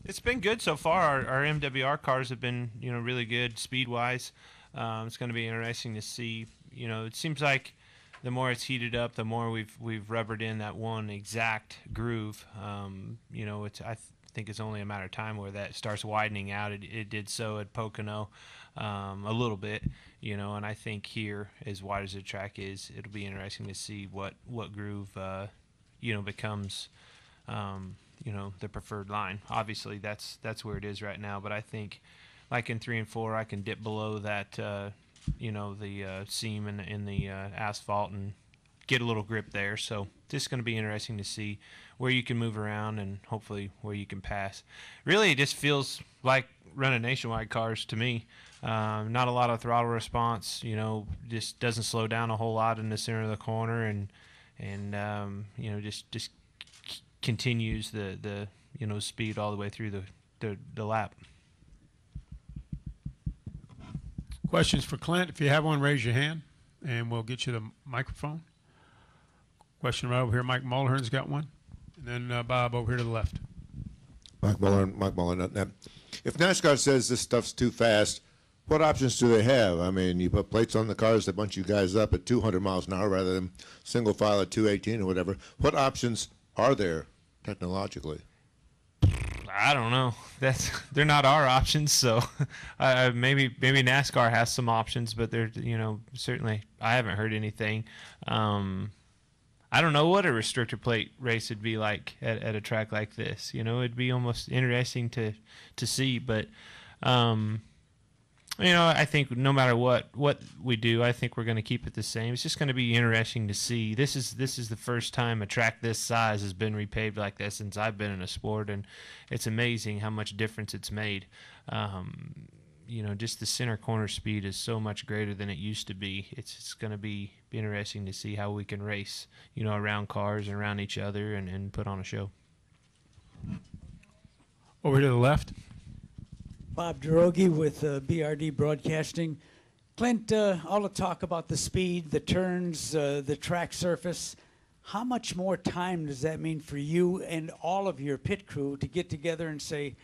It's been good so far. Our MWR cars have been, really good speed-wise. It's going to be interesting to see. It seems like the more it's heated up, the more we've rubbered in that one exact groove. I think it's only a matter of time where that starts widening out. It did so at Pocono a little bit, and I think here, as wide as the track is, it'll be interesting to see what groove becomes. The preferred line. Obviously, that's where it is right now. But I think, like in 3 and 4, I can dip below that, the seam in the asphalt and get a little grip there. So just going to be interesting to see where you can move around and hopefully where you can pass. Really, it just feels like running nationwide cars to me. Not a lot of throttle response. Just doesn't slow down a whole lot in the center of the corner, and just continues the speed all the way through the lap. Questions for Clint? If you have one, raise your hand, and we'll get you the microphone. Question right over here. Mike Mulhern's got one, and then Bob over here to the left. Mike Mulhern. If NASCAR says this stuff's too fast, what options do they have? I mean, you put plates on the cars that bunch you guys up at 200 miles an hour rather than single file at 218 or whatever. What options are there technologically? I don't know. They're not our options. So maybe NASCAR has some options, but they're certainly I haven't heard anything. I don't know what a restrictor plate race would be like at a track like this. It'd be almost interesting to see, but. I think no matter what we do, I think we're going to keep it the same. It's just going to be interesting to see. This is the first time a track this size has been repaved like this since I've been in a sport, and it's amazing how much difference it's made. Just the center corner speed is so much greater than it used to be. It's going to be interesting to see how we can race, around cars and around each other and put on a show. Over to the left. Bob Drogi with BRD Broadcasting. Clint, all the talk about the speed, the turns, the track surface. How much more time does that mean for you and all of your pit crew to get together and say,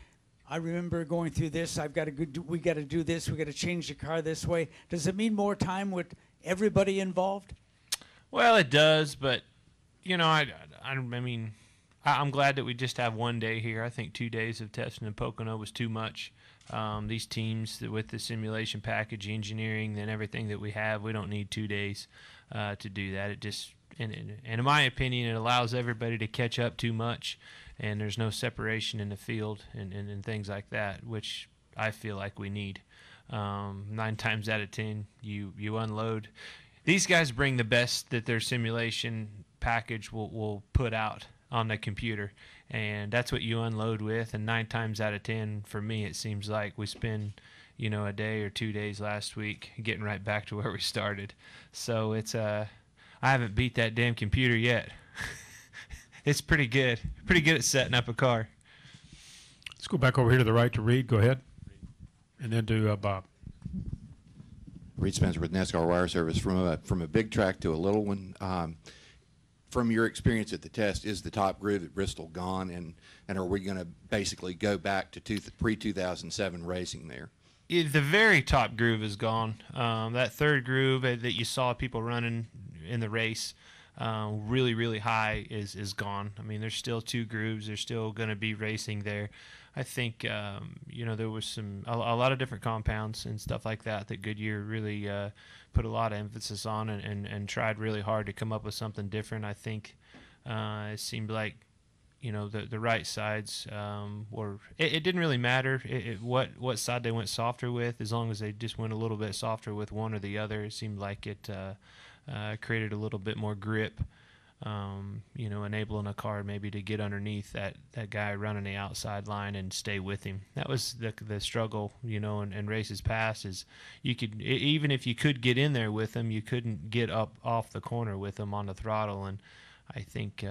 I remember going through this, we got to do this, we got to change the car this way. Does it mean more time with everybody involved? Well, it does, but, I'm glad that we just have one day here. I think 2 days of testing in Pocono was too much. These teams with the simulation package, engineering, and everything that we have, we don't need 2 days to do that. It just, and in my opinion, it allows everybody to catch up too much, and there's no separation in the field and things like that, which I feel like we need. 9 times out of 10, you unload. These guys bring the best that their simulation package will put out on the computer, and that's what you unload with. And 9 times out of 10 for me, it seems like we spend a day or 2 days last week getting right back to where we started. So it's I haven't beat that damn computer yet. It's pretty good at setting up a car. Let's go back over here to the right to Reed. Go ahead, and then to Bob. Reed Spencer with NASCAR Wire Service. From a big track to a little one, from your experience at the test, is the top groove at Bristol gone, and are we going to basically go back to pre-2007 racing there? The very top groove is gone. That third groove that you saw people running in the race, really, really high, is gone. I mean, there's still 2 grooves. They're still going to be racing there. I think, there was a lot of different compounds and stuff like that Goodyear really put a lot of emphasis on and tried really hard to come up with something different. I think it seemed like, the right sides it didn't really matter what side they went softer with, as long as they just went a little bit softer with one or the other. It seemed like it created a little bit more grip. Enabling a car maybe to get underneath that guy running the outside line and stay with him. That was the struggle, in races past, is you could, even if you could get in there with him, you couldn't get up off the corner with him on the throttle. And I think,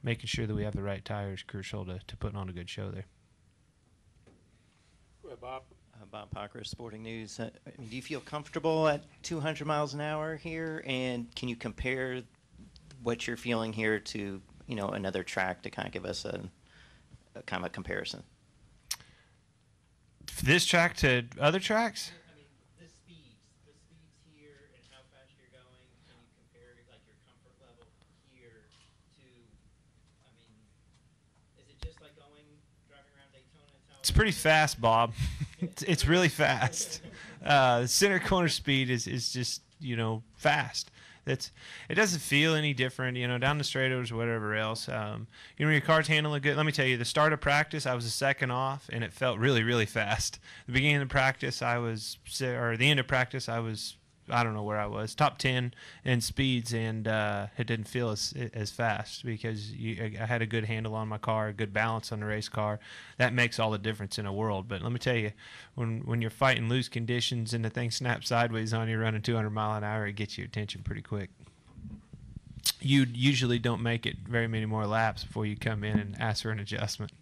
making sure that we have the right tires is crucial to putting on a good show there. Go ahead, Bob. Bob Parker, Sporting News. Do you feel comfortable at 200 miles an hour here? And can you compare what you're feeling here to, another track to kind of give us kind of a comparison. This track to other tracks? I mean, the speeds here and how fast you're going. Can you compare like your comfort level here to? I mean, is it just like driving around Daytona? It's pretty fast, Bob. It's really fast. The center corner speed is just, fast. It doesn't feel any different, down the straightaways or whatever else. When your car's handling good, let me tell you, the start of practice, I was a second off, and it felt really, really fast. The beginning of practice, or the end of practice, I don't know where I was, top 10 in speeds, and it didn't feel as fast because I had a good handle on my car, a good balance on the race car. That makes all the difference in a world. But let me tell you, when you're fighting loose conditions and the thing snaps sideways on you running 200 mile an hour, it gets your attention pretty quick. You usually don't make it very many more laps before you come in and ask for an adjustment.